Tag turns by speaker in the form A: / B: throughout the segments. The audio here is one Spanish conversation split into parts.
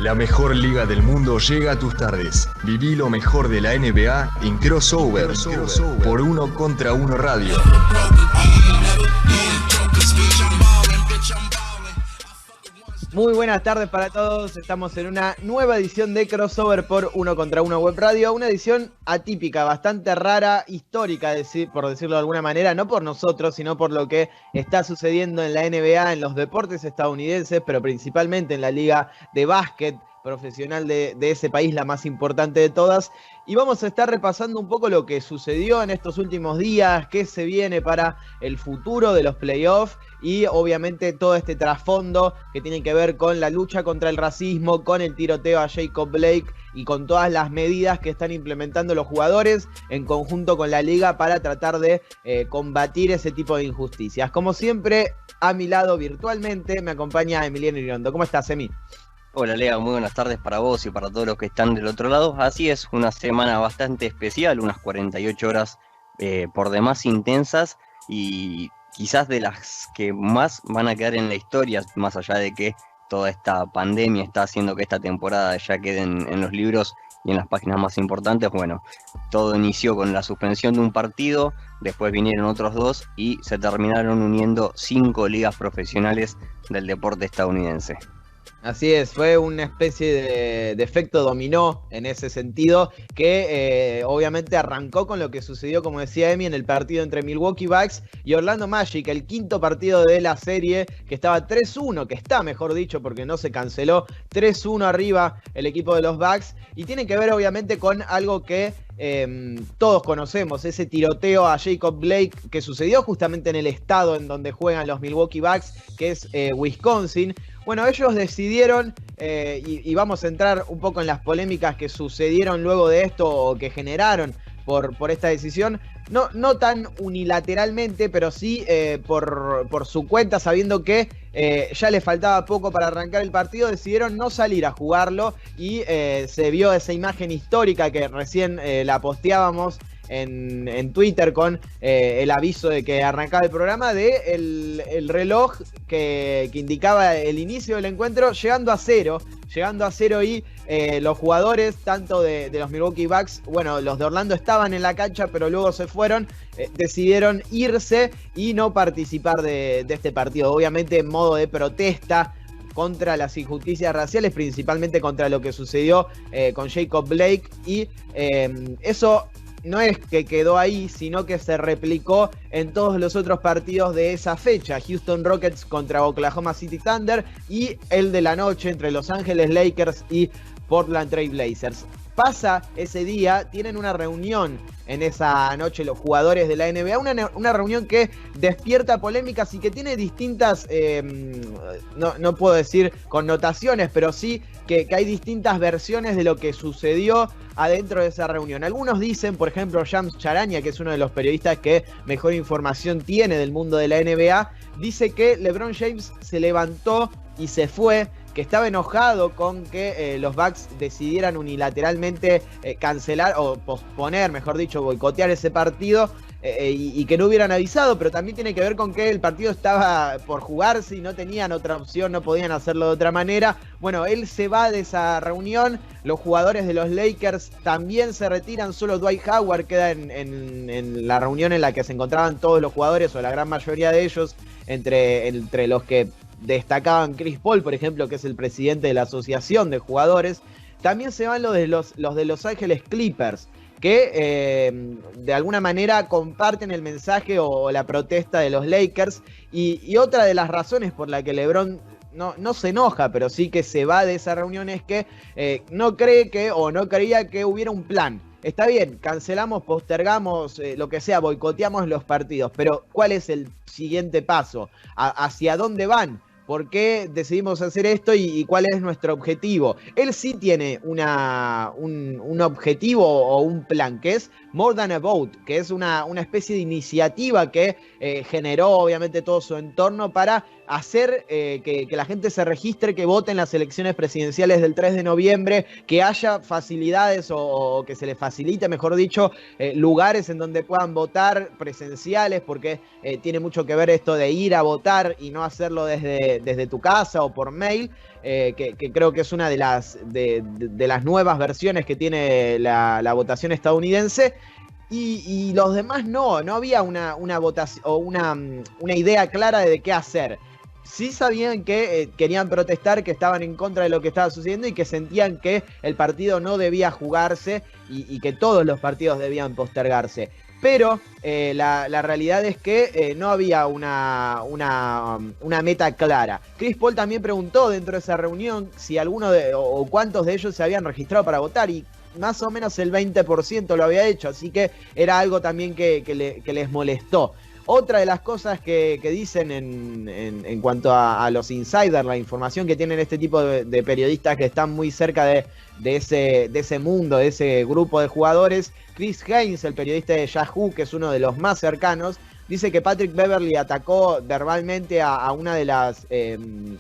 A: La mejor liga del mundo llega a tus tardes. Viví lo mejor de la NBA en Crossover, por Uno contra Uno Radio.
B: Muy buenas tardes para todos, estamos en una nueva edición de Crossover por Uno contra Uno Web Radio, una edición atípica, bastante rara, histórica, por decirlo de alguna manera, no por nosotros, sino por lo que está sucediendo en la NBA, en los deportes estadounidenses, pero principalmente en la liga de básquet profesional de ese país, la más importante de todas. Y vamos a estar repasando un poco lo que sucedió en estos últimos días, qué se viene para el futuro de los playoffs y obviamente todo este trasfondo que tiene que ver con la lucha contra el racismo, con el tiroteo a Jacob Blake y con todas las medidas que están implementando los jugadores en conjunto con la liga para tratar de combatir ese tipo de injusticias. Como siempre, a mi lado virtualmente me acompaña Emiliano Irigondo. ¿Cómo estás, Emi?
C: Hola Lea, muy buenas tardes para vos y para todos los que están del otro lado. Así es, una semana bastante especial, unas 48 horas por demás intensas y quizás de las que más van a quedar en la historia, más allá de que toda esta pandemia está haciendo que esta temporada ya quede en los libros y en las páginas más importantes. Bueno, todo inició con la suspensión de un partido, después vinieron otros dos y se terminaron uniendo 5 ligas profesionales del deporte estadounidense.
B: Así es, fue una especie de efecto dominó en ese sentido que obviamente arrancó con lo que sucedió, como decía Emi, en el partido entre Milwaukee Bucks y Orlando Magic, el quinto partido de la serie que estaba 3-1, que está mejor dicho porque no se canceló, 3-1 arriba el equipo de los Bucks y tiene que ver obviamente con algo que todos conocemos, ese tiroteo a Jacob Blake que sucedió justamente en el estado en donde juegan los Milwaukee Bucks, que es Wisconsin. Bueno, ellos decidieron, y vamos a entrar un poco en las polémicas que sucedieron luego de esto o que generaron por esta decisión, no tan unilateralmente, pero sí por su cuenta, sabiendo que ya le faltaba poco para arrancar el partido, decidieron no salir a jugarlo y se vio esa imagen histórica que recién la posteábamos en Twitter con el aviso de que arrancaba el programa de el reloj que indicaba el inicio del encuentro llegando a cero y los jugadores tanto de los Milwaukee Bucks, bueno, los de Orlando estaban en la cancha pero luego se fueron, decidieron irse y no participar de este partido, obviamente en modo de protesta contra las injusticias raciales, principalmente contra lo que sucedió con Jacob Blake y eso no es que quedó ahí, sino que se replicó en todos los otros partidos de esa fecha. Houston Rockets contra Oklahoma City Thunder y el de la noche entre Los Ángeles Lakers y Portland Trail Blazers. Pasa ese día, tienen una reunión en esa noche los jugadores de la NBA, una reunión que despierta polémicas y que tiene distintas, no puedo decir connotaciones, pero sí que hay distintas versiones de lo que sucedió adentro de esa reunión. Algunos dicen, por ejemplo, Shams Charania, que es uno de los periodistas que mejor información tiene del mundo de la NBA, dice que LeBron James se levantó y se fue, que estaba enojado con que los Bucks decidieran unilateralmente cancelar o posponer, mejor dicho, boicotear ese partido y que no hubieran avisado, pero también tiene que ver con que el partido estaba por jugarse y no tenían otra opción, no podían hacerlo de otra manera. Bueno, él se va de esa reunión, los jugadores de los Lakers también se retiran, solo Dwight Howard queda en la reunión en la que se encontraban todos los jugadores o la gran mayoría de ellos, entre los que destacaban Chris Paul, por ejemplo, que es el presidente de la asociación de jugadores. También se van los de Los Ángeles Clippers, que de alguna manera comparten el mensaje o la protesta de los Lakers. Y otra de las razones por la que LeBron no se enoja, pero sí que se va de esa reunión es que no creía que hubiera un plan. Está bien, cancelamos, postergamos, lo que sea, boicoteamos los partidos, pero ¿cuál es el siguiente paso? ¿Hacia dónde van? ¿Por qué decidimos hacer esto y cuál es nuestro objetivo? Él sí tiene un objetivo o un plan, que es More Than a Vote, que es una especie de iniciativa que generó obviamente todo su entorno para hacer que la gente se registre, que vote en las elecciones presidenciales del 3 de noviembre, que haya facilidades o que se les facilite, mejor dicho, lugares en donde puedan votar presenciales, porque tiene mucho que ver esto de ir a votar y no hacerlo desde tu casa o por mail, que creo que es una de las nuevas versiones que tiene la votación estadounidense. Y los demás no había una votación o una idea clara de qué hacer. Sí sabían que querían protestar, que estaban en contra de lo que estaba sucediendo y que sentían que el partido no debía jugarse y que todos los partidos debían postergarse. Pero la realidad es que no había una meta clara. Chris Paul también preguntó dentro de esa reunión si alguno o cuántos de ellos se habían registrado para votar, y más o menos el 20% lo había hecho, así que era algo también que les molestó. Otra de las cosas que dicen en cuanto a los insiders, la información que tienen este tipo de periodistas que están muy cerca de ese mundo, de ese grupo de jugadores, Chris Haynes, el periodista de Yahoo, que es uno de los más cercanos, dice que Patrick Beverley atacó verbalmente a una de las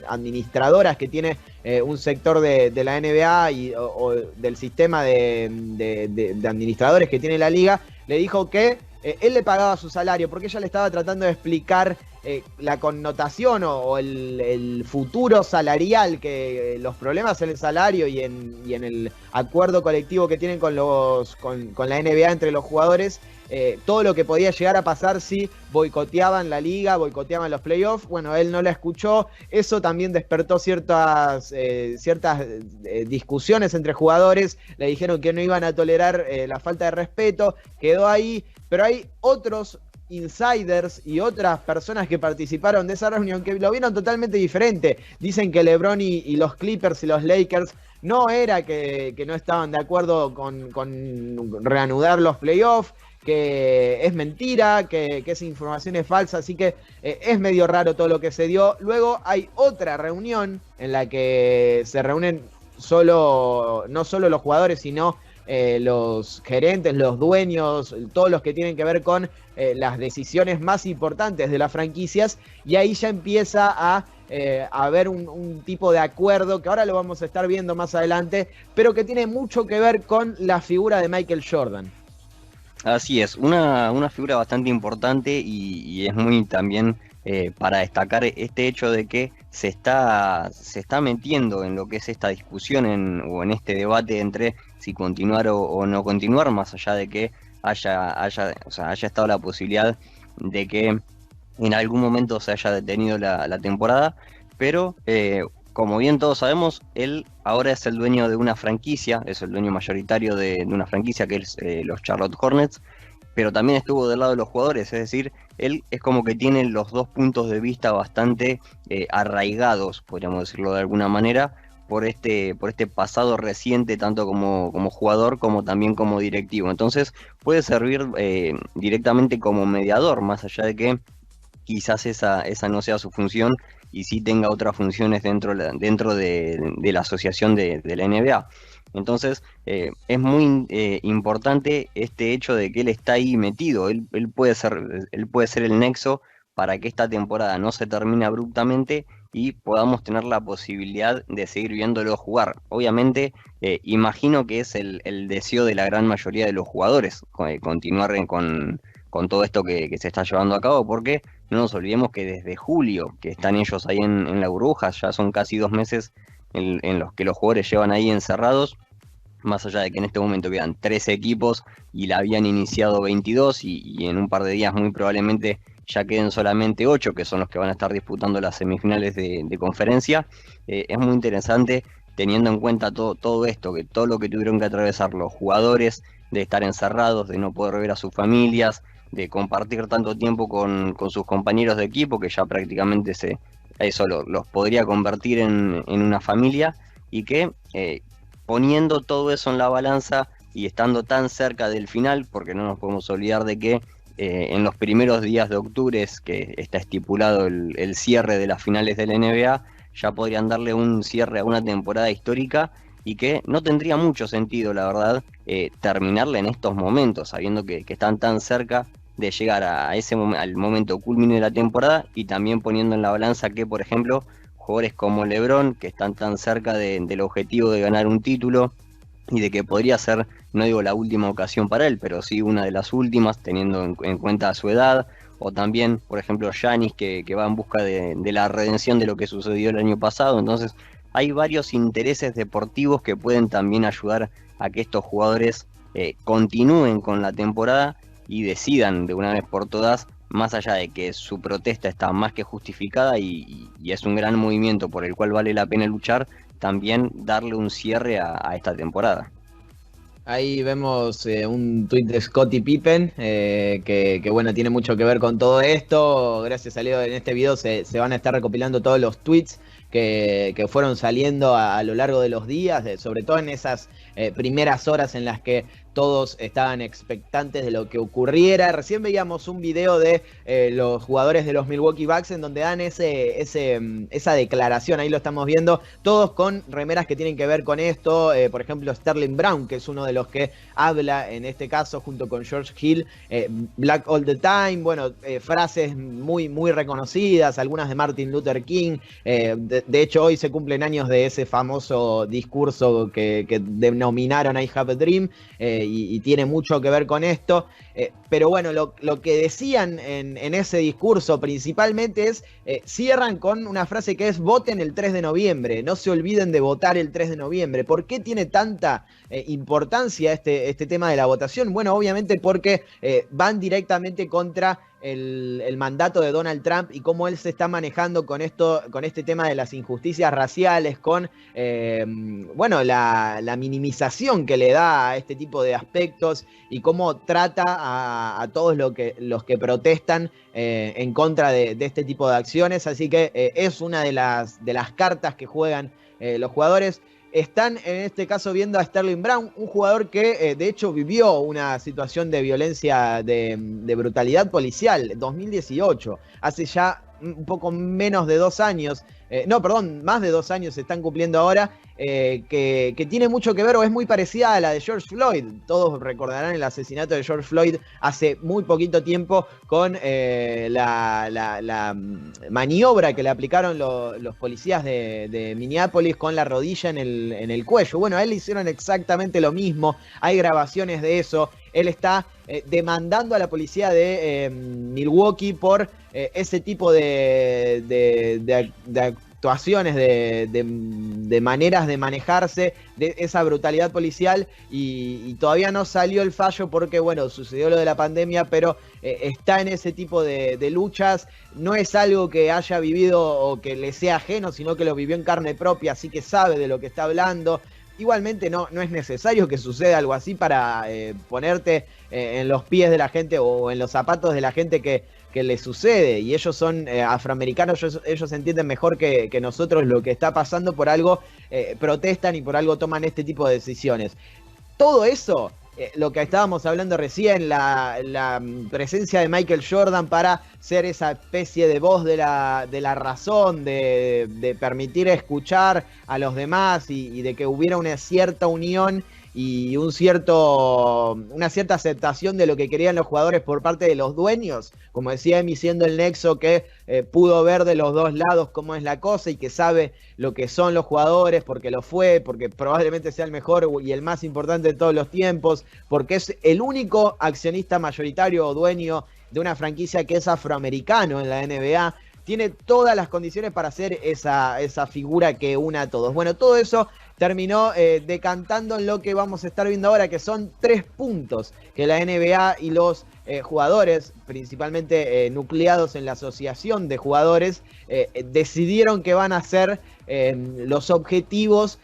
B: administradoras que tiene un sector de la NBA o del sistema de administradores que tiene la liga. Le dijo que él le pagaba su salario porque ella le estaba tratando de explicar la connotación o el futuro salarial, que los problemas en el salario y en el acuerdo colectivo que tienen con la NBA entre los jugadores, todo lo que podía llegar a pasar si boicoteaban la liga, boicoteaban los playoffs. Bueno, él no la escuchó. Eso también despertó ciertas discusiones entre jugadores. Le dijeron que no iban a tolerar la falta de respeto. Quedó ahí. Pero hay otros insiders y otras personas que participaron de esa reunión que lo vieron totalmente diferente. Dicen que LeBron y los Clippers y los Lakers no era que no estaban de acuerdo con reanudar los playoffs, que es mentira, que esa información es falsa, así que es medio raro todo lo que se dio. Luego hay otra reunión en la que se reúnen no solo los jugadores, sino los gerentes, los dueños, todos los que tienen que ver con las decisiones más importantes de las franquicias, y ahí ya empieza a haber un tipo de acuerdo que ahora lo vamos a estar viendo más adelante, pero que tiene mucho que ver con la figura de Michael Jordan.
C: Así es, una figura bastante importante y es muy también para destacar este hecho de que se está metiendo en lo que es esta discusión o en este debate entre si continuar o no continuar, más allá de que haya estado la posibilidad de que en algún momento se haya detenido la temporada, pero como bien todos sabemos, él ahora es el dueño de una franquicia, es el dueño mayoritario de una franquicia que es los Charlotte Hornets, pero también estuvo del lado de los jugadores, es decir, él es como que tiene los dos puntos de vista bastante arraigados, podríamos decirlo de alguna manera, por este pasado reciente, tanto como jugador como también como directivo. Entonces puede servir directamente como mediador, más allá de que quizás esa no sea su función y sí tenga otras funciones dentro de la asociación de la NBA. Entonces es muy importante este hecho de que él está ahí metido. Él puede ser el nexo para que esta temporada no se termine abruptamente y podamos tener la posibilidad de seguir viéndolo jugar. Obviamente, imagino que es el deseo de la gran mayoría de los jugadores continuar con todo esto que se está llevando a cabo, porque no nos olvidemos que desde julio, que están ellos ahí en la burbuja, ya son casi 2 meses en los que los jugadores llevan ahí encerrados, más allá de que en este momento quedan 13 equipos y la habían iniciado 22 y en un par de días muy probablemente ya queden solamente 8, que son los que van a estar disputando las semifinales de conferencia. Es muy interesante teniendo en cuenta todo esto, que todo lo que tuvieron que atravesar los jugadores, de estar encerrados, de no poder ver a sus familias, de compartir tanto tiempo con sus compañeros de equipo, que ya prácticamente eso los podría convertir en una familia, y que poniendo todo eso en la balanza y estando tan cerca del final, porque no nos podemos olvidar de que en los primeros días de octubre es que está estipulado el cierre de las finales de la NBA, ya podrían darle un cierre a una temporada histórica y que no tendría mucho sentido, la verdad, terminarla en estos momentos, sabiendo que están tan cerca de llegar a ese al momento culmine de la temporada, y también poniendo en la balanza que, por ejemplo, jugadores como LeBron, que están tan cerca del objetivo de ganar un título, y de que podría ser, no digo la última ocasión para él, pero sí una de las últimas, teniendo en cuenta su edad, o también, por ejemplo, Giannis, que va en busca de la redención de lo que sucedió el año pasado. Entonces, hay varios intereses deportivos que pueden también ayudar a que estos jugadores continúen con la temporada y decidan de una vez por todas, más allá de que su protesta está más que justificada y es un gran movimiento por el cual vale la pena luchar, también darle un cierre a esta temporada.
B: Ahí vemos un tuit de Scottie Pippen, que bueno, tiene mucho que ver con todo esto. Gracias a Leo, en este video se van a estar recopilando todos los tweets que fueron saliendo a lo largo de los días, sobre todo en esas primeras horas en las que todos estaban expectantes de lo que ocurriera. Recién veíamos un video de los jugadores de los Milwaukee Bucks en donde dan esa declaración, ahí lo estamos viendo, todos con remeras que tienen que ver con esto. Por ejemplo, Sterling Brown, que es uno de los que habla en este caso junto con George Hill, Black All the Time, bueno, frases muy, muy reconocidas, algunas de Martin Luther King. De hecho, hoy se cumplen años de ese famoso discurso que denominaron I Have a Dream, y tiene mucho que ver con esto. Pero bueno, lo que decían en ese discurso principalmente es, cierran con una frase que es: voten el 3 de noviembre, no se olviden de votar el 3 de noviembre. ¿Por qué tiene tanta importancia este tema de la votación? Bueno, obviamente porque van directamente contra el mandato de Donald Trump y cómo él se está manejando con este tema de las injusticias raciales, con bueno, la minimización que le da a este tipo de aspectos y cómo trata a todos los que protestan en contra de este tipo de acciones. Así que es una de las cartas que juegan los jugadores. Están en este caso viendo a Sterling Brown, un jugador que de hecho vivió una situación de violencia, de brutalidad policial en 2018, hace ya un poco menos de 2 años, más de 2 años se están cumpliendo ahora, que tiene mucho que ver o es muy parecida a la de George Floyd. Todos recordarán el asesinato de George Floyd hace muy poquito tiempo con la maniobra que le aplicaron los policías de Minneapolis con la rodilla en el cuello. Bueno, a él le hicieron exactamente lo mismo, hay grabaciones de eso. Él está demandando a la policía de Milwaukee por ese tipo de actuaciones, de maneras de manejarse, de esa brutalidad policial, y todavía no salió el fallo porque, bueno, sucedió lo de la pandemia, pero está en ese tipo de luchas. No es algo que haya vivido o que le sea ajeno, sino que lo vivió en carne propia, así que sabe de lo que está hablando. Igualmente no es necesario que suceda algo así para ponerte en los pies de la gente o en los zapatos de la gente que le sucede, y ellos son afroamericanos, ellos entienden mejor que nosotros lo que está pasando, por algo protestan y por algo toman este tipo de decisiones. Todo eso, lo que estábamos hablando recién, la presencia de Michael Jordan para ser esa especie de voz de la razón, de permitir escuchar a los demás y de que hubiera una cierta unión y una cierta aceptación de lo que querían los jugadores por parte de los dueños, como decía Emi, siendo el nexo que pudo ver de los dos lados cómo es la cosa y que sabe lo que son los jugadores, porque lo fue, porque probablemente sea el mejor y el más importante de todos los tiempos, porque es el único accionista mayoritario o dueño de una franquicia que es afroamericano en la NBA. Tiene todas las condiciones para ser esa figura que una a todos. Bueno, todo eso terminó decantando en lo que vamos a estar viendo ahora, que son 3 puntos que la NBA y los jugadores, principalmente nucleados en la asociación de jugadores, decidieron que van a ser los objetivos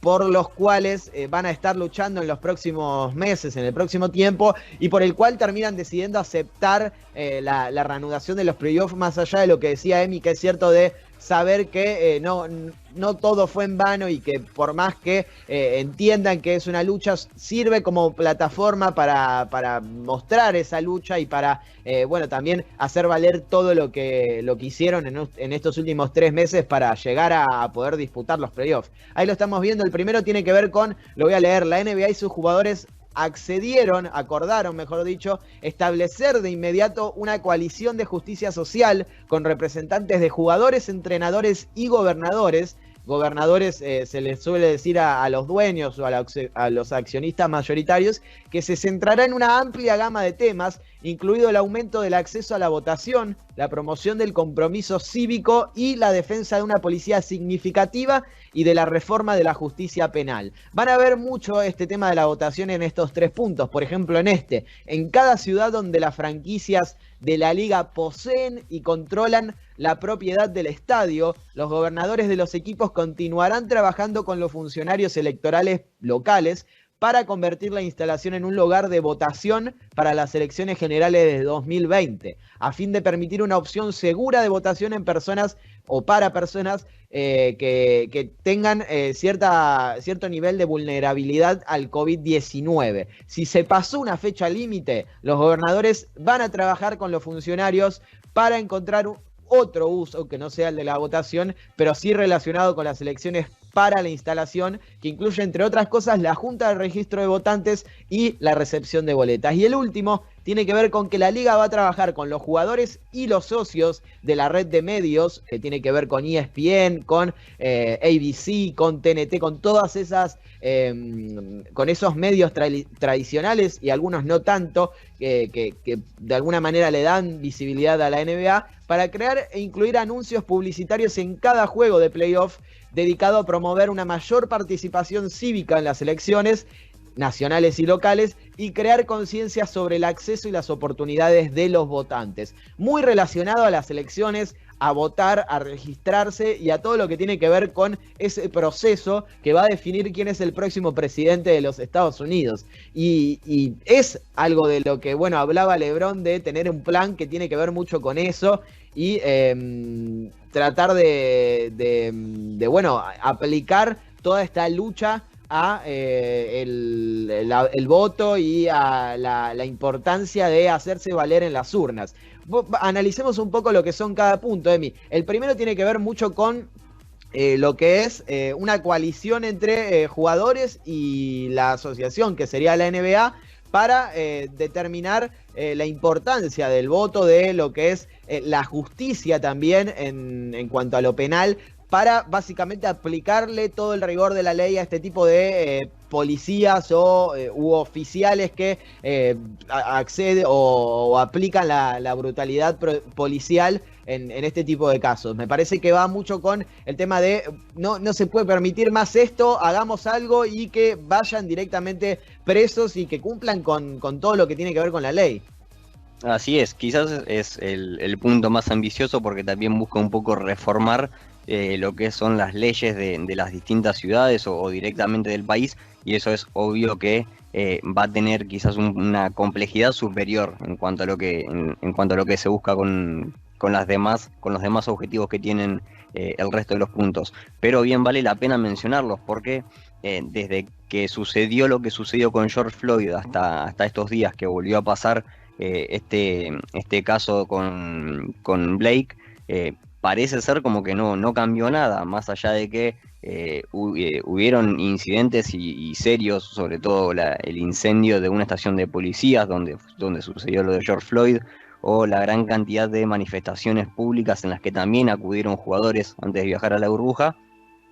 B: por los cuales van a estar luchando en los próximos meses, en el próximo tiempo, y por el cual terminan decidiendo aceptar la reanudación de los playoffs, más allá de lo que decía Emi, que es cierto de saber que no todo fue en vano y que por más que entiendan que es una lucha, sirve como plataforma para mostrar esa lucha y para, también hacer valer todo lo que hicieron en estos últimos 3 meses para llegar a poder disputar los playoffs. Ahí lo estamos viendo, el primero tiene que ver con, lo voy a leer, la NBA y sus jugadores acordaron, mejor dicho, establecer de inmediato una coalición de justicia social con representantes de jugadores, entrenadores y gobernadores. Gobernadores se les suele decir a los dueños o a los accionistas mayoritarios, que se centrará en una amplia gama de temas, incluido el aumento del acceso a la votación, la promoción del compromiso cívico y la defensa de una policía significativa y de la reforma de la justicia penal. Van a ver mucho este tema de la votación en estos 3 puntos. Por ejemplo, en cada ciudad donde las franquicias de la liga poseen y controlan la propiedad del estadio, los gobernadores de los equipos continuarán trabajando con los funcionarios electorales locales para convertir la instalación en un lugar de votación para las elecciones generales de 2020, a fin de permitir una opción segura de votación en personas o para personas que tengan cierto nivel de vulnerabilidad al COVID-19. Si se pasó una fecha límite, los gobernadores van a trabajar con los funcionarios para encontrar otro uso que no sea el de la votación, pero sí relacionado con las elecciones para la instalación, que incluye, entre otras cosas, la junta de registro de votantes y la recepción de boletas. Y el último tiene que ver con que la liga va a trabajar con los jugadores y los socios de la red de medios, que tiene que ver con ESPN, con ABC, con TNT, con todas esas, con esos medios tradicionales y algunos no tanto, que de alguna manera le dan visibilidad a la NBA, para crear e incluir anuncios publicitarios en cada juego de playoff dedicado a promover una mayor participación cívica en las elecciones nacionales y locales y crear conciencia sobre el acceso y las oportunidades de los votantes. Muy relacionado a las elecciones, a votar, a registrarse y a todo lo que tiene que ver con ese proceso que va a definir quién es el próximo presidente de los Estados Unidos. Y es algo de lo que, hablaba LeBron, de tener un plan que tiene que ver mucho con eso y tratar de aplicar toda esta lucha a el voto y a la importancia de hacerse valer en las urnas. Analicemos un poco lo que son cada punto, Emi. El primero tiene que ver mucho con lo que es una coalición entre jugadores y la asociación, que sería la NBA, para determinar la importancia del voto, de lo que es la justicia también en cuanto a lo penal, para básicamente aplicarle todo el rigor de la ley a este tipo de policías u oficiales que acceden o aplican la brutalidad policial en este tipo de casos. Me parece que va mucho con el tema de no se puede permitir más esto, hagamos algo y que vayan directamente presos y que cumplan con todo lo que tiene que ver con la ley.
C: Así es, quizás es el punto más ambicioso, porque también busca un poco reformar lo que son las leyes de las distintas ciudades o directamente del país, y eso es obvio que va a tener quizás una complejidad superior en cuanto a lo que se busca con los demás objetivos que tienen el resto de los puntos. Pero bien vale la pena mencionarlos, porque desde que sucedió lo que sucedió con George Floyd hasta estos días que volvió a pasar este caso con Blake, parece ser como que no cambió nada, más allá de que hubieron incidentes y serios, sobre todo el incendio de una estación de policías donde sucedió lo de George Floyd, o la gran cantidad de manifestaciones públicas en las que también acudieron jugadores antes de viajar a la burbuja.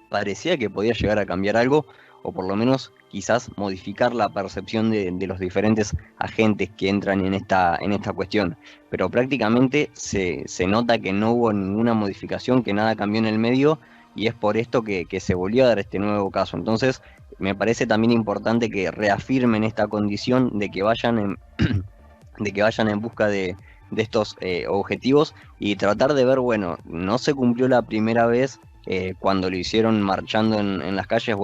C: Parecía que podía llegar a cambiar algo, o por lo menos quizás modificar la percepción de los diferentes agentes que entran en esta cuestión. Pero prácticamente se nota que no hubo ninguna modificación, que nada cambió en el medio, y es por esto que se volvió a dar este nuevo caso. Entonces me parece también importante que reafirmen esta condición de que vayan en busca de estos objetivos, y tratar de ver, no se cumplió la primera vez cuando lo hicieron marchando en las calles.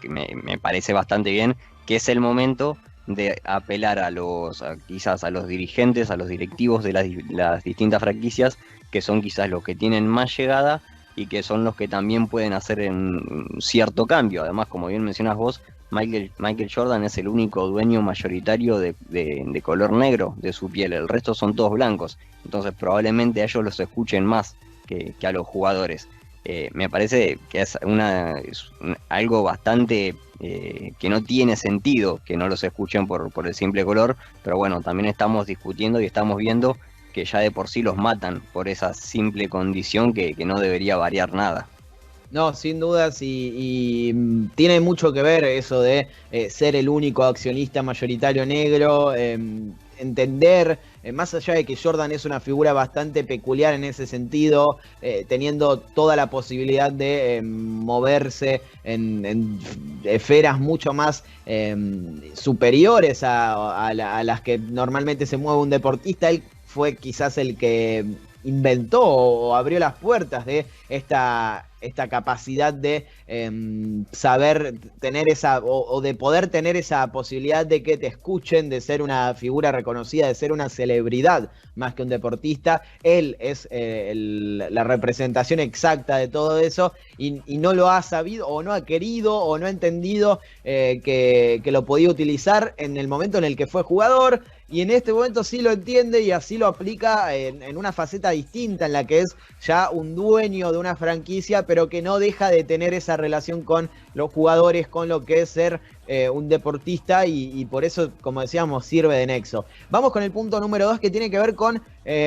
C: Me parece bastante bien, que es el momento de apelar quizás a los dirigentes, a los directivos de las distintas franquicias, que son quizás los que tienen más llegada, y que son los que también pueden hacer un cierto cambio. Además, como bien mencionas vos, Michael Jordan es el único dueño mayoritario de color negro de su piel, el resto son todos blancos, entonces probablemente a ellos los escuchen más que a los jugadores. Me parece que es algo bastante que no tiene sentido que no los escuchen por el simple color, pero bueno, también estamos discutiendo y estamos viendo que ya de por sí los matan por esa simple condición que no debería variar nada.
B: No, sin dudas, y tiene mucho que ver eso de ser el único accionista mayoritario negro, entender, más allá de que Jordan es una figura bastante peculiar en ese sentido, teniendo toda la posibilidad de moverse en esferas mucho más superiores a las que normalmente se mueve un deportista. Él fue quizás el que inventó o abrió las puertas de esta capacidad de saber tener esa, o de poder tener esa posibilidad de que te escuchen, de ser una figura reconocida, de ser una celebridad más que un deportista. Él es la representación exacta de todo eso, y no lo ha sabido, o no ha querido, o no ha entendido que lo podía utilizar en el momento en el que fue jugador. Y en este momento sí lo entiende y así lo aplica en una faceta distinta, en la que es ya un dueño de una franquicia, pero que no deja de tener esa relación con los jugadores, con lo que es ser un deportista, y por eso, como decíamos, sirve de nexo. Vamos con el punto número 2, que tiene que ver con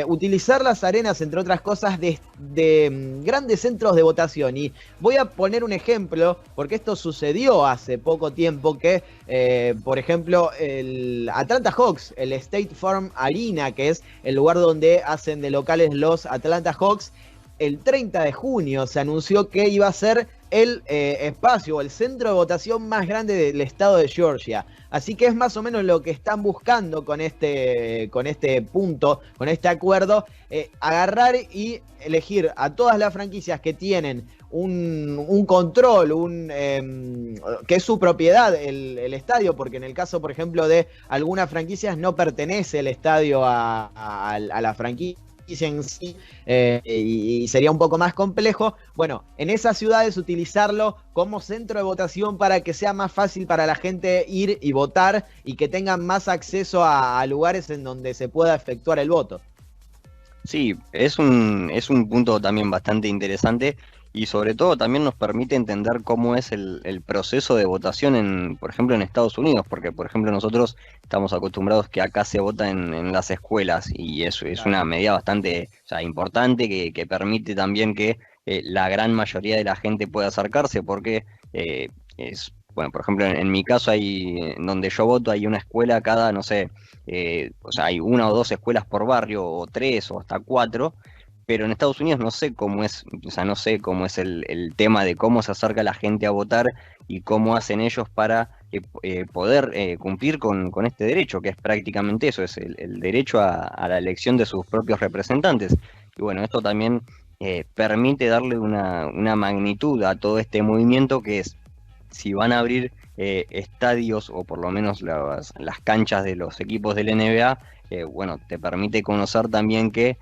B: utilizar las arenas, entre otras cosas, de grandes centros de votación. Y voy a poner un ejemplo, porque esto sucedió hace poco tiempo, que por ejemplo el Atlanta Hawks, el State Farm Arena, que es el lugar donde hacen de locales los Atlanta Hawks, el 30 de junio se anunció que iba a ser el espacio, el centro de votación más grande del estado de Georgia. Así que es más o menos lo que están buscando con este punto, con este acuerdo, agarrar y elegir a todas las franquicias que tienen un control, que es su propiedad el estadio, porque en el caso, por ejemplo, de algunas franquicias no pertenece el estadio a la franquicia en sí, y sería un poco más complejo. Bueno, en esas ciudades utilizarlo como centro de votación para que sea más fácil para la gente ir y votar, y que tengan más acceso a lugares en donde se pueda efectuar el voto.
C: Sí, es un punto también bastante interesante, y sobre todo también nos permite entender cómo es el proceso de votación, por ejemplo, en Estados Unidos, porque, por ejemplo, nosotros estamos acostumbrados que acá se vota en las escuelas, y eso es una medida bastante, o sea, importante, que permite también que la gran mayoría de la gente pueda acercarse, porque bueno, por ejemplo, en mi caso, donde yo voto, hay una escuela cada, no sé, o sea, hay una o dos escuelas por barrio, o tres, o hasta cuatro. Pero en Estados Unidos no sé cómo es, o sea, no sé cómo es el tema de cómo se acerca la gente a votar y cómo hacen ellos para poder cumplir con este derecho, que es prácticamente eso, es el derecho a la elección de sus propios representantes. Y bueno, esto también permite darle una magnitud a todo este movimiento, que es, si van a abrir estadios, o por lo menos las canchas de los equipos del NBA, bueno, te permite conocer también que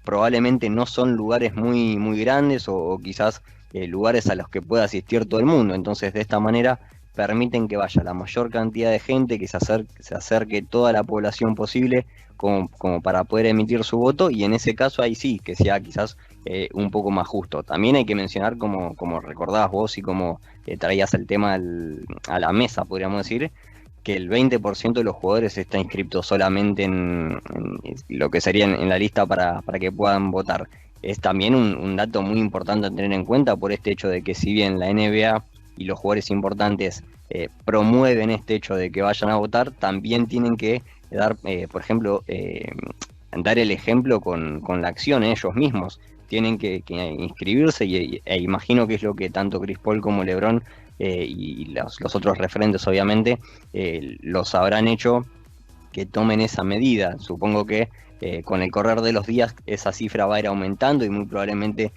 C: probablemente no son lugares muy, muy grandes, o quizás lugares a los que pueda asistir todo el mundo. Entonces, de esta manera permiten que vaya la mayor cantidad de gente, que se acerque toda la población posible, como para poder emitir su voto, y en ese caso ahí sí, que sea quizás un poco más justo. También hay que mencionar, como recordabas vos y como traías el tema a la mesa, podríamos decir, que el 20% de los jugadores está inscrito solamente en lo que sería en la lista para que puedan votar. Es también un dato muy importante a tener en cuenta, por este hecho de que, si bien la NBA y los jugadores importantes promueven este hecho de que vayan a votar, también tienen que dar, por ejemplo, dar el ejemplo con la acción ellos mismos. Tienen que inscribirse, e imagino que es lo que tanto Chris Paul como LeBron y los otros referentes, obviamente, los habrán hecho que tomen esa medida. Supongo que con el correr de los días esa cifra va a ir aumentando, y muy probablemente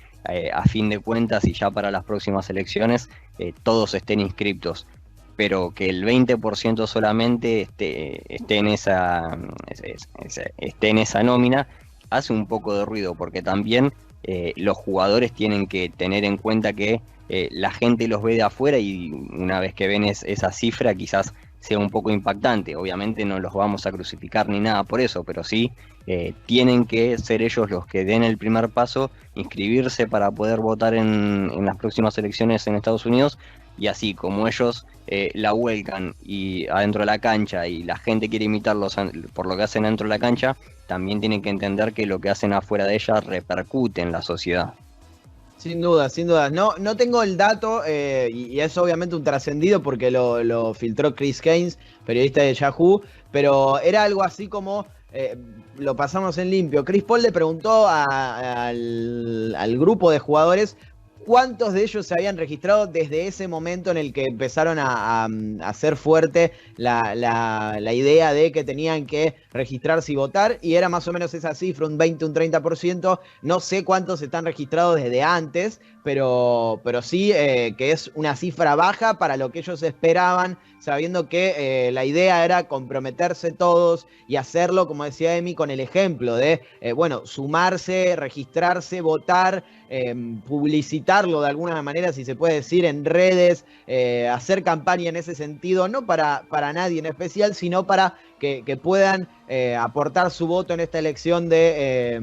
C: a fin de cuentas, y ya para las próximas elecciones, todos estén inscriptos. Pero que el 20% solamente esté en esa nómina, hace un poco de ruido, porque también los jugadores tienen que tener en cuenta que la gente los ve de afuera y una vez que ven esa cifra quizás sea un poco impactante. Obviamente no los vamos a crucificar ni nada por eso, pero sí tienen que ser ellos los que den el primer paso, inscribirse para poder votar en las próximas elecciones en Estados Unidos, y así como ellos la vuelcan y adentro de la cancha y la gente quiere imitarlos por lo que hacen dentro de la cancha, también tienen que entender que lo que hacen afuera de ella repercute en la sociedad.
B: Sin duda, sin duda. No tengo el dato y es obviamente un trascendido porque lo filtró Chris Haynes, periodista de Yahoo, pero era algo así como, lo pasamos en limpio. Chris Paul le preguntó al grupo de jugadores cuántos de ellos se habían registrado desde ese momento en el que empezaron a hacer fuerte la idea de que tenían que registrarse y votar, y era más o menos esa cifra, un 20, un 30%. No sé cuántos están registrados desde antes, pero sí que es una cifra baja para lo que ellos esperaban, sabiendo que la idea era comprometerse todos y hacerlo, como decía Emi, con el ejemplo de, sumarse, registrarse, votar, publicitarlo de alguna manera, si se puede decir, en redes, hacer campaña en ese sentido, no para nadie en especial, sino para que puedan aportar su voto en esta elección de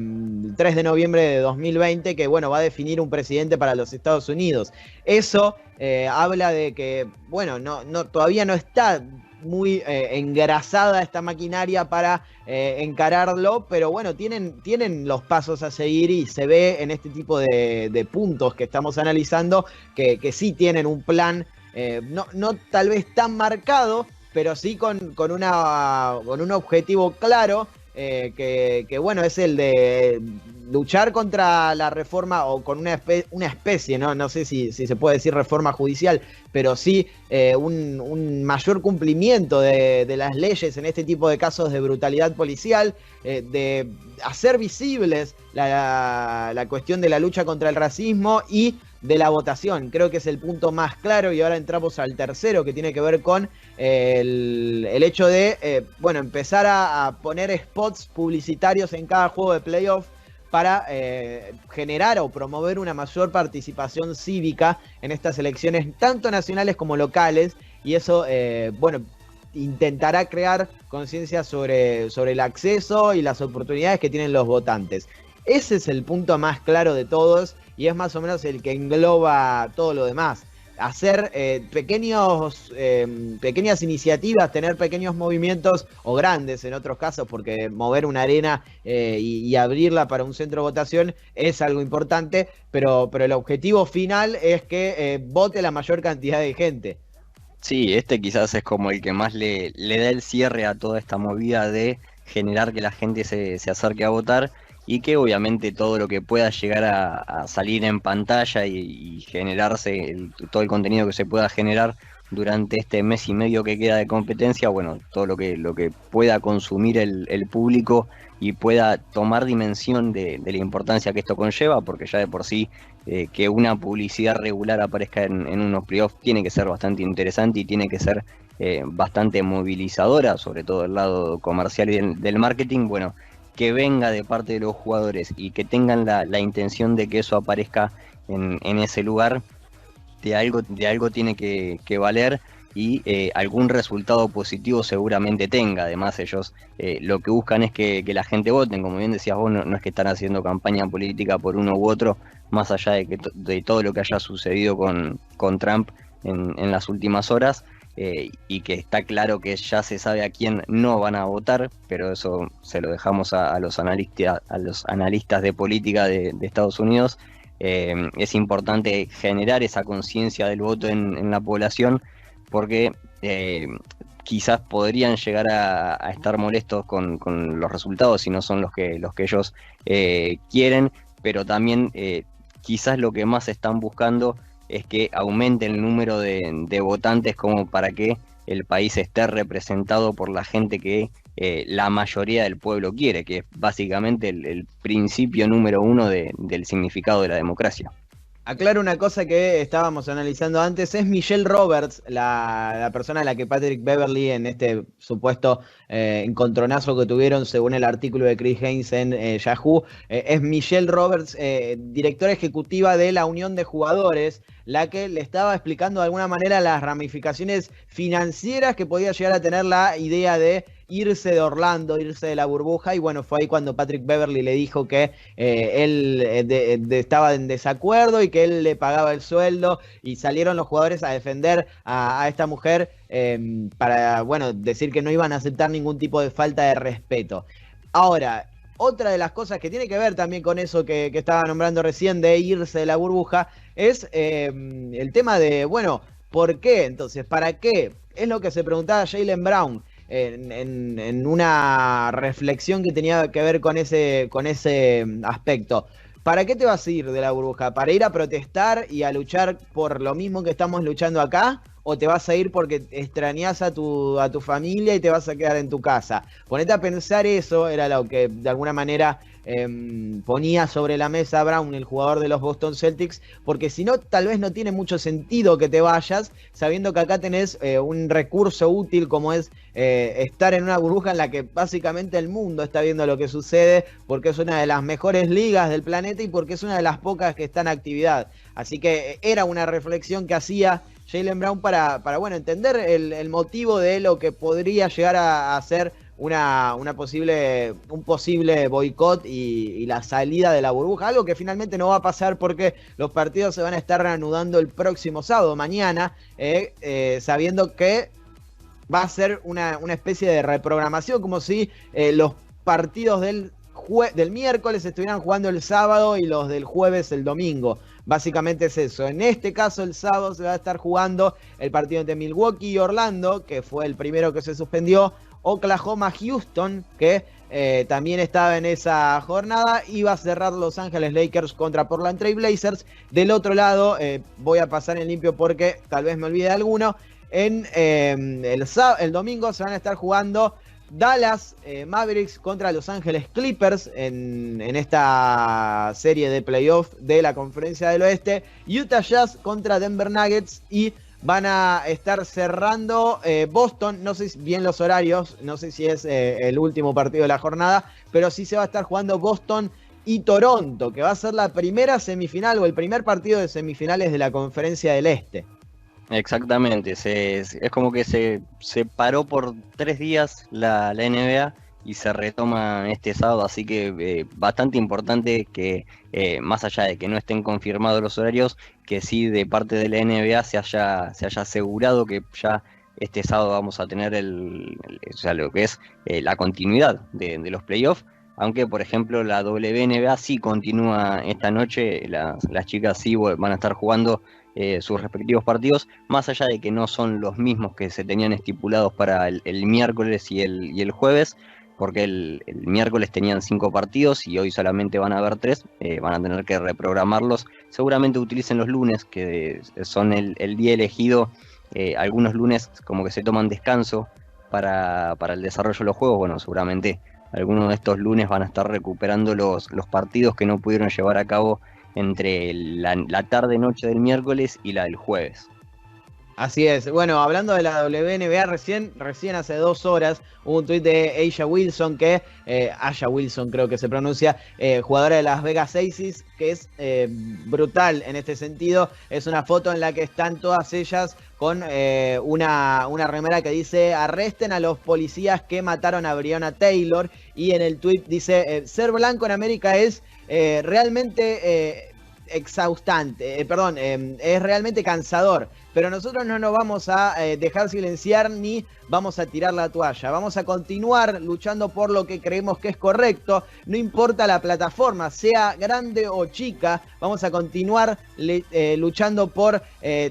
B: 3 de noviembre de 2020, que va a definir un presidente para los Estados Unidos. Eso habla de que, todavía no está muy engrasada esta maquinaria para encararlo, pero tienen los pasos a seguir y se ve en este tipo de puntos que estamos analizando que sí tienen un plan, no tal vez tan marcado, pero sí con un objetivo claro, que es el de luchar contra la reforma, o con una especie, no sé si se puede decir reforma judicial, pero sí un mayor cumplimiento de las leyes en este tipo de casos de brutalidad policial, de hacer visibles la cuestión de la lucha contra el racismo y de la votación. Creo que es el punto más claro, y ahora entramos al tercero, que tiene que ver con el hecho de empezar a poner spots publicitarios en cada juego de playoff para generar o promover una mayor participación cívica en estas elecciones, tanto nacionales como locales, y eso intentará crear conciencia sobre el acceso y las oportunidades que tienen los votantes. Ese es el punto más claro de todos, y es más o menos el que engloba todo lo demás. Hacer pequeñas iniciativas, tener pequeños movimientos, o grandes en otros casos, porque mover una arena y abrirla para un centro de votación es algo importante, pero el objetivo final es que vote la mayor cantidad de gente.
C: Sí, este quizás es como el que más le da el cierre a toda esta movida de generar que la gente se acerque a votar, y que obviamente todo lo que pueda llegar a salir en pantalla y generarse todo el contenido que se pueda generar durante este mes y medio que queda de competencia, todo lo que pueda consumir el público y pueda tomar dimensión de la importancia que esto conlleva, porque ya de por sí que una publicidad regular aparezca en unos playoffs tiene que ser bastante interesante y tiene que ser bastante movilizadora, sobre todo del lado comercial y del marketing. Que venga de parte de los jugadores y que tengan la intención de que eso aparezca en ese lugar, de algo tiene que valer, y algún resultado positivo seguramente tenga. Además, ellos lo que buscan es que la gente vote. Como bien decías vos, no es que están haciendo campaña política por uno u otro, más allá de todo lo que haya sucedido con Trump en las últimas horas. Y que está claro que ya se sabe a quién no van a votar, pero eso se lo dejamos a los analistas de política de Estados Unidos. Es importante generar esa conciencia del voto en la población, porque quizás podrían llegar a estar molestos con los resultados si no son los que ellos quieren, pero también quizás lo que más están buscando es que aumente el número de votantes, como para que el país esté representado por la gente que la mayoría del pueblo quiere, que es básicamente el principio número uno del significado de la democracia.
B: Aclaro una cosa que estábamos analizando antes, es Michelle Roberts, la persona a la que Patrick Beverley en este supuesto encontronazo que tuvieron según el artículo de Chris Haynes en Yahoo, es Michelle Roberts, directora ejecutiva de la Unión de Jugadores, la que le estaba explicando de alguna manera las ramificaciones financieras que podía llegar a tener la idea de irse de Orlando, irse de la burbuja, y bueno, fue ahí cuando Patrick Beverley le dijo que él estaba en desacuerdo y que él le pagaba el sueldo, y salieron los jugadores a defender a esta mujer para, bueno, decir que no iban a aceptar ningún tipo de falta de respeto. Ahora, otra de las cosas que tiene que ver también con eso que estaba nombrando recién de irse de la burbuja es el tema de, bueno, ¿por qué? Entonces, ¿para qué? Es lo que se preguntaba Jaylen Brown en una reflexión que tenía que ver con ese aspecto. ¿Para qué te vas a ir de la burbuja? ¿Para ir a protestar y a luchar por lo mismo que estamos luchando acá? ¿O te vas a ir porque extrañas a tu familia y te vas a quedar en tu casa? Ponete a pensar eso, era lo que de alguna manera ponía sobre la mesa Brown, el jugador de los Boston Celtics, porque si no, tal vez no tiene mucho sentido que te vayas, sabiendo que acá tenés un recurso útil como es estar en una burbuja en la que básicamente el mundo está viendo lo que sucede, porque es una de las mejores ligas del planeta y porque es una de las pocas que está en actividad. Así que era una reflexión que hacía Jaylen Brown para bueno, entender el motivo de lo que podría llegar a ser un posible boicot y la salida de la burbuja, algo que finalmente no va a pasar porque los partidos se van a estar reanudando el próximo sábado, mañana, sabiendo que va a ser una especie de reprogramación, como si los partidos del miércoles estuvieran jugando el sábado y los del jueves el domingo. Básicamente es eso. En este caso, el sábado se va a estar jugando el partido entre Milwaukee y Orlando, que fue el primero que se suspendió. Oklahoma-Houston, que también estaba en esa jornada, iba a cerrar Los Ángeles Lakers contra Portland Trail Blazers. Del otro lado, voy a pasar en limpio porque tal vez me olvide alguno. El domingo se van a estar jugando Dallas Mavericks contra Los Ángeles Clippers en esta serie de playoff de la Conferencia del Oeste. Utah Jazz contra Denver Nuggets, y van a estar cerrando Boston, no sé bien los horarios, no sé si es el último partido de la jornada, pero sí se va a estar jugando Boston y Toronto, que va a ser la primera semifinal o el primer partido de semifinales de la Conferencia del Este.
C: Exactamente, es como que se paró por 3 días la NBA y se retoma este sábado, así que bastante importante que más allá de que no estén confirmados los horarios, que sí de parte de la NBA se haya asegurado que ya este sábado vamos a tener o sea, lo que es la continuidad de los playoffs, aunque por ejemplo la WNBA sí continúa esta noche, las chicas sí van a estar jugando sus respectivos partidos, más allá de que no son los mismos que se tenían estipulados para el miércoles y el jueves, porque el miércoles tenían 5 partidos y hoy solamente van a haber 3, van a tener que reprogramarlos, seguramente utilicen los lunes, que son el día elegido, algunos lunes como que se toman descanso para el desarrollo de los juegos, bueno, seguramente algunos de estos lunes van a estar recuperando los partidos que no pudieron llevar a cabo entre la tarde-noche del miércoles y la del jueves.
B: Así es. Bueno, hablando de la WNBA, recién hace 2 horas hubo un tuit de A'ja Wilson, A'ja Wilson creo que se pronuncia, jugadora de Las Vegas Aces, que es brutal en este sentido. Es una foto en la que están todas ellas con una remera que dice: arresten a los policías que mataron a Breonna Taylor. Y en el tuit dice: ser blanco en América es realmente exhaustante, es realmente cansador, pero nosotros no nos vamos a dejar silenciar ni vamos a tirar la toalla, vamos a continuar luchando por lo que creemos que es correcto, no importa la plataforma, sea grande o chica, vamos a continuar luchando por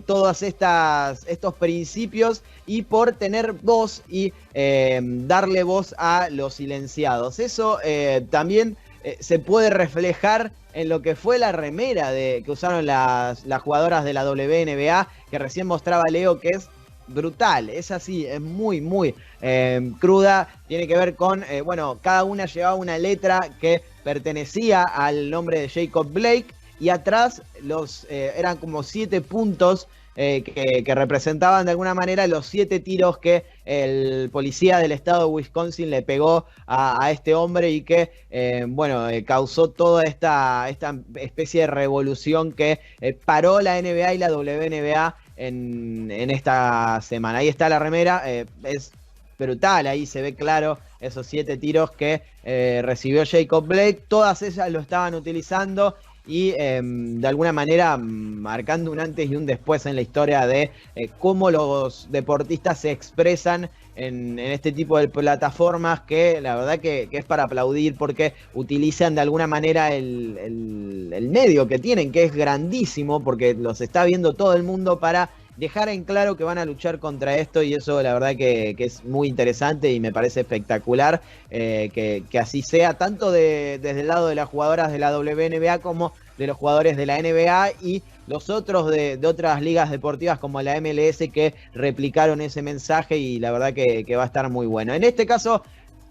B: todos estos principios y por tener voz y darle voz a los silenciados. Eso también se puede reflejar en lo que fue la remera que usaron las jugadoras de la WNBA, que recién mostraba Leo, que es brutal, es así, es muy, muy cruda, tiene que ver con, cada una llevaba una letra que pertenecía al nombre de Jacob Blake, y atrás eran como 7 puntos que representaban de alguna manera los 7 tiros que el policía del estado de Wisconsin le pegó a este hombre y que, causó toda esta especie de revolución que paró la NBA y la WNBA en esta semana. Ahí está la remera, es brutal, ahí se ve claro esos 7 tiros que recibió Jacob Blake, todas ellas lo estaban utilizando y de alguna manera marcando un antes y un después en la historia de cómo los deportistas se expresan en este tipo de plataformas, que la verdad que es para aplaudir porque utilizan de alguna manera el medio que tienen, que es grandísimo, porque los está viendo todo el mundo, para dejar en claro que van a luchar contra esto, y eso la verdad que es muy interesante y me parece espectacular que así sea, tanto desde el lado de las jugadoras de la WNBA como de los jugadores de la NBA y los otros de otras ligas deportivas como la MLS, que replicaron ese mensaje, y la verdad que va a estar muy bueno. En este caso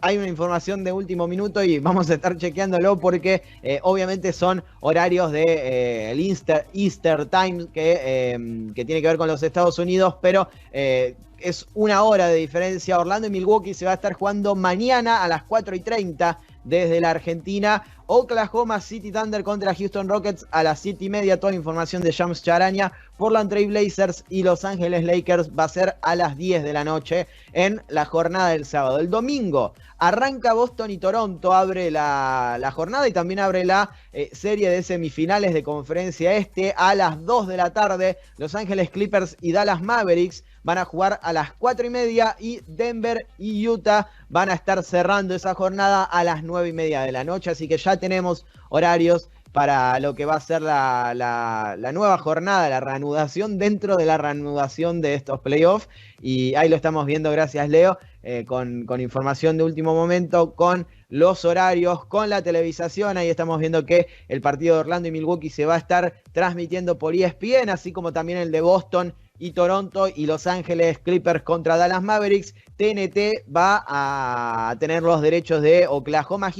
B: hay una información de último minuto y vamos a estar chequeándolo porque obviamente son horarios de el Easter Time que tiene que ver con los Estados Unidos, pero es 1 hora de diferencia. Orlando y Milwaukee se va a estar jugando mañana a las 4:30 desde la Argentina. Oklahoma City Thunder contra Houston Rockets a las 7:30. Toda información de Shams Charania. Portland Trail Blazers y Los Ángeles Lakers va a ser a las 10 de la noche en la jornada del sábado. El domingo arranca Boston y Toronto, abre la jornada y también abre la serie de semifinales de Conferencia Este a las 2 de la tarde. Los Ángeles Clippers y Dallas Mavericks van a jugar a las 4:30 y Denver y Utah van a estar cerrando esa jornada a las 9:30 de la noche. Así que ya tenemos horarios para lo que va a ser la nueva jornada, la reanudación dentro de la reanudación de estos playoffs. Y ahí lo estamos viendo, gracias Leo, con información de último momento, con los horarios, con la televisación. Ahí estamos viendo que el partido de Orlando y Milwaukee se va a estar transmitiendo por ESPN, así como también el de Boston y Toronto y Los Ángeles Clippers contra Dallas Mavericks. TNT va a tener los derechos de Oklahoma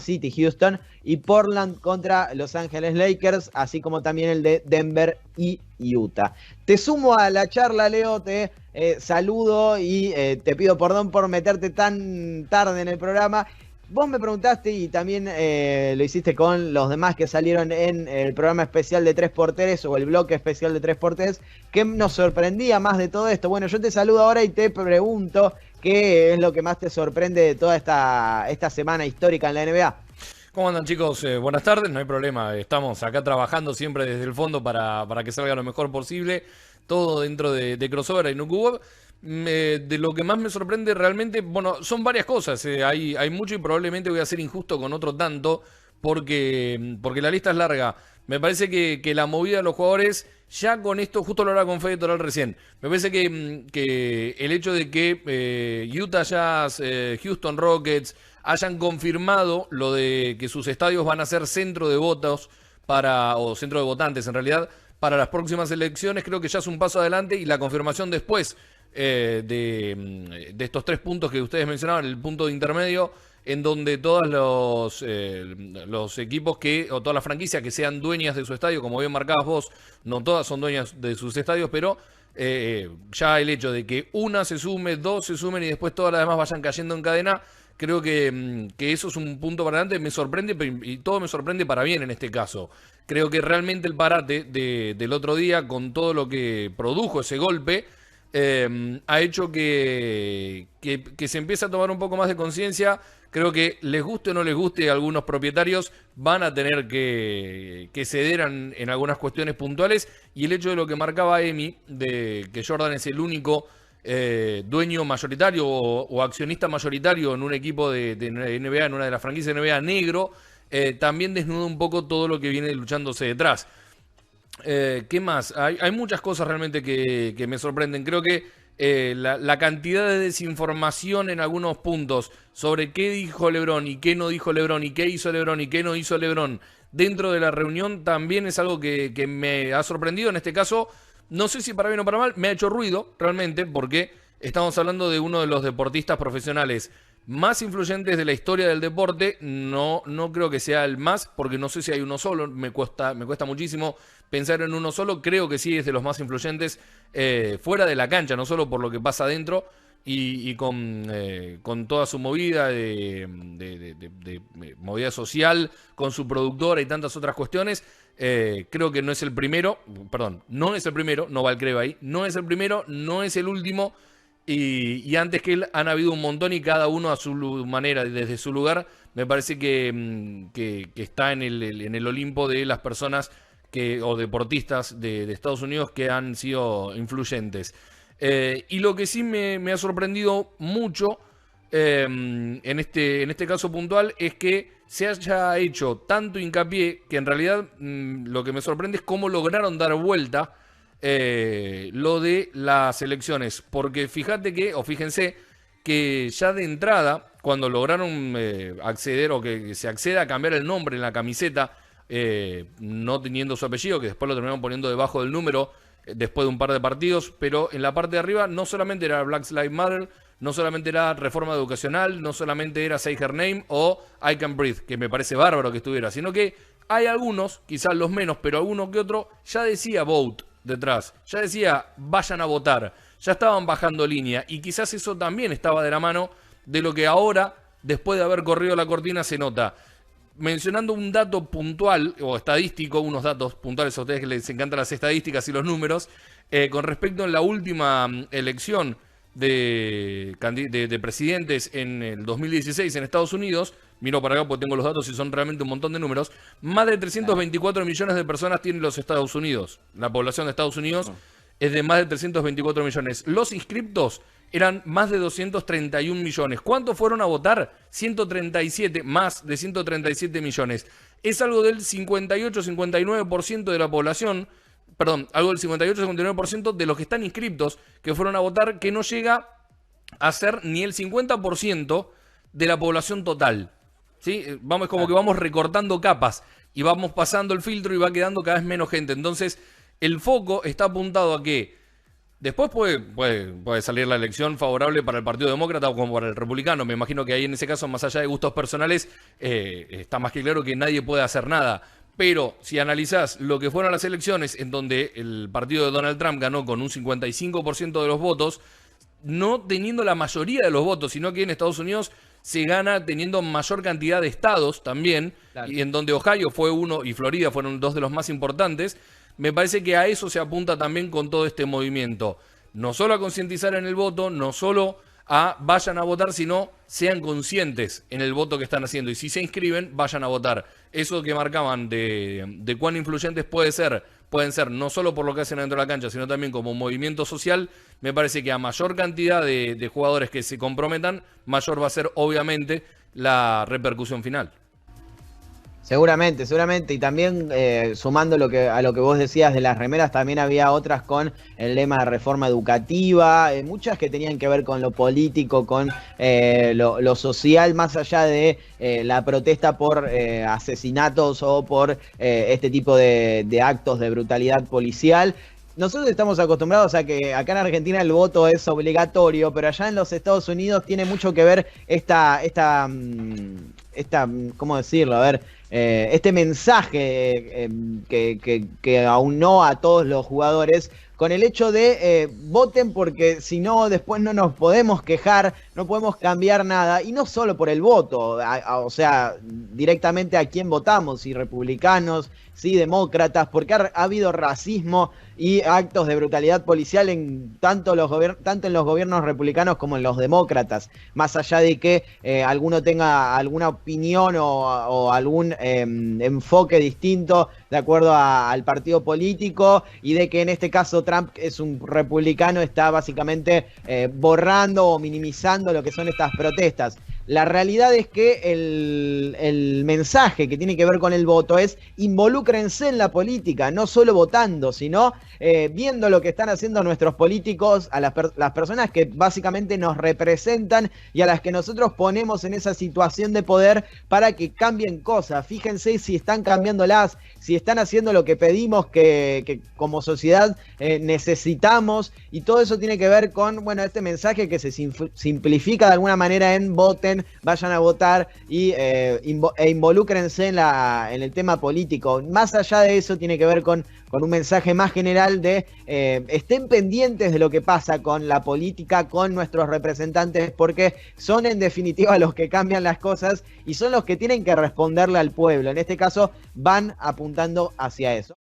B: City Houston y Portland contra Los Ángeles Lakers, así como también el de Denver y Utah. Te sumo a la charla, Leo, te saludo y te pido perdón por meterte tan tarde en el programa. Vos me preguntaste, y también lo hiciste con los demás que salieron en el programa especial de 3x3 o el bloque especial de 3x3, ¿qué nos sorprendía más de todo esto? Bueno, yo te saludo ahora y te pregunto qué es lo que más te sorprende de toda esta semana histórica en la NBA.
D: ¿Cómo andan, chicos? Buenas tardes, no hay problema, estamos acá trabajando siempre desde el fondo para que salga lo mejor posible, todo dentro de Crossover y Nuku. De lo que más me sorprende realmente, bueno, son varias cosas, hay mucho y probablemente voy a ser injusto con otro tanto, porque la lista es larga. Me parece que la movida de los jugadores, ya con esto, justo lo hablaba con Fede Toral recién, me parece que el hecho de que Utah Jazz, Houston Rockets hayan confirmado lo de que sus estadios van a ser centro de votos o centro de votantes en realidad, para las próximas elecciones, creo que ya es un paso adelante, y la confirmación después de estos 3 puntos que ustedes mencionaban, el punto de intermedio, en donde todos los equipos o todas las franquicias que sean dueñas de su estadio, como bien marcabas vos, no todas son dueñas de sus estadios, pero ya el hecho de que una se sume, 2 se sumen y después todas las demás vayan cayendo en cadena, creo que eso es un punto para adelante. Me sorprende, y todo me sorprende para bien en este caso. Creo que realmente el parate del otro día, con todo lo que produjo ese golpe, ha hecho que se empiece a tomar un poco más de conciencia. Creo que les guste o no les guste, algunos propietarios van a tener que ceder en algunas cuestiones puntuales, y el hecho de lo que marcaba Emi, de que Jordan es el único dueño mayoritario o accionista mayoritario en un equipo de NBA, en una de las franquicias de NBA negro, también desnuda un poco todo lo que viene luchándose detrás. ¿Qué más? Hay muchas cosas realmente que me sorprenden. Creo que la cantidad de desinformación en algunos puntos sobre qué dijo LeBron y qué no dijo LeBron, y qué hizo LeBron y qué no hizo LeBron dentro de la reunión, también es algo que me ha sorprendido. En este caso, no sé si para bien o para mal, me ha hecho ruido realmente, porque estamos hablando de uno de los deportistas profesionales más influyentes de la historia del deporte. No creo que sea el más, porque no sé si hay uno solo, me cuesta muchísimo pensar en uno solo. Creo que sí es de los más influyentes fuera de la cancha, no solo por lo que pasa adentro y con toda su movida de movida social, con su productora y tantas otras cuestiones. Creo que no es el primero, no es el primero, no va el creo ahí, no es el primero, no es el último. Y antes que él han habido un montón y cada uno a su manera, desde su lugar. Me parece que está en el Olimpo de las personas o deportistas de Estados Unidos que han sido influyentes. Y lo que sí me ha sorprendido mucho en este caso puntual es que se haya hecho tanto hincapié que en realidad lo que me sorprende es cómo lograron dar vuelta lo de las elecciones, porque fíjense que ya de entrada, cuando lograron acceder o que se acceda a cambiar el nombre en la camiseta, no teniendo su apellido, que después lo terminaron poniendo debajo del número, después de un par de partidos, pero en la parte de arriba no solamente era Black Lives Matter, no solamente era reforma educacional, no solamente era Say Her Name o I Can Breathe, que me parece bárbaro que estuviera, sino que hay algunos, quizás los menos, pero alguno que otro, ya decía vote detrás, ya decía vayan a votar, ya estaban bajando línea y quizás eso también estaba de la mano de lo que ahora, después de haber corrido la cortina, se nota. Mencionando un dato puntual o estadístico, unos datos puntuales a ustedes que les encantan las estadísticas y los números, con respecto a la última elección de presidentes en el 2016 en Estados Unidos, miro para acá porque tengo los datos y son realmente un montón de números, más de 324 millones de personas tienen los Estados Unidos. La población de Estados Unidos es de más de 324 millones. Los inscriptos eran más de 231 millones. ¿Cuántos fueron a votar? 137, más de 137 millones. Es algo del 58-59% de la población, algo del 58-59% de los que están inscriptos que fueron a votar, que no llega a ser ni el 50% de la población total. ¿Sí? Que vamos recortando capas y vamos pasando el filtro y va quedando cada vez menos gente. Entonces, el foco está apuntado a que después puede salir la elección favorable para el Partido Demócrata o como para el Republicano. Me imagino que ahí en ese caso, más allá de gustos personales, está más que claro que nadie puede hacer nada. Pero si analizás lo que fueron las elecciones en donde el partido de Donald Trump ganó con un 55% de los votos, no teniendo la mayoría de los votos, sino que en Estados Unidos se gana teniendo mayor cantidad de estados también, claro. Y en donde Ohio fue uno y Florida fueron dos de los más importantes. Me parece que a eso se apunta también con todo este movimiento. No solo a concientizar en el voto, no solo a vayan a votar, sino sean conscientes en el voto que están haciendo. Y si se inscriben, vayan a votar. Eso que marcaban de cuán influyentes pueden ser no solo por lo que hacen dentro de la cancha, sino también como movimiento social. Me parece que a mayor cantidad de jugadores que se comprometan, mayor va a ser obviamente la repercusión final.
B: Seguramente. Y también sumando a lo que vos decías de las remeras, también había otras con el lema de reforma educativa, muchas que tenían que ver con lo político, con lo social, más allá de la protesta por asesinatos o por este tipo de actos de brutalidad policial. Nosotros estamos acostumbrados a que acá en Argentina el voto es obligatorio, pero allá en los Estados Unidos tiene mucho que ver ¿cómo decirlo? A ver, este mensaje que aunó a todos los jugadores con el hecho de voten porque si no después no nos podemos quejar, no podemos cambiar nada, y no solo por el voto, o sea, directamente a quién votamos, si republicanos, si demócratas, porque ha habido racismo y actos de brutalidad policial tanto en los gobiernos republicanos como en los demócratas, más allá de que alguno tenga alguna opinión o algún enfoque distinto de acuerdo al partido político, y de que en este caso Trump es un republicano, está básicamente borrando o minimizando lo que son estas protestas. La realidad es que el mensaje que tiene que ver con el voto es: involúcrense en la política, no solo votando, sino viendo lo que están haciendo nuestros políticos, a las personas que básicamente nos representan y a las que nosotros ponemos en esa situación de poder para que cambien cosas. Fíjense si están cambiándolas, si están haciendo lo que pedimos que como sociedad necesitamos, y todo eso tiene que ver con, bueno, este mensaje que se simplifica de alguna manera en voten voten, vayan a votar e involúcrense en el tema político. Más allá de eso, tiene que ver con un mensaje más general de estén pendientes de lo que pasa con la política, con nuestros representantes, porque son en definitiva los que cambian las cosas y son los que tienen que responderle al pueblo. En este caso van apuntando hacia eso.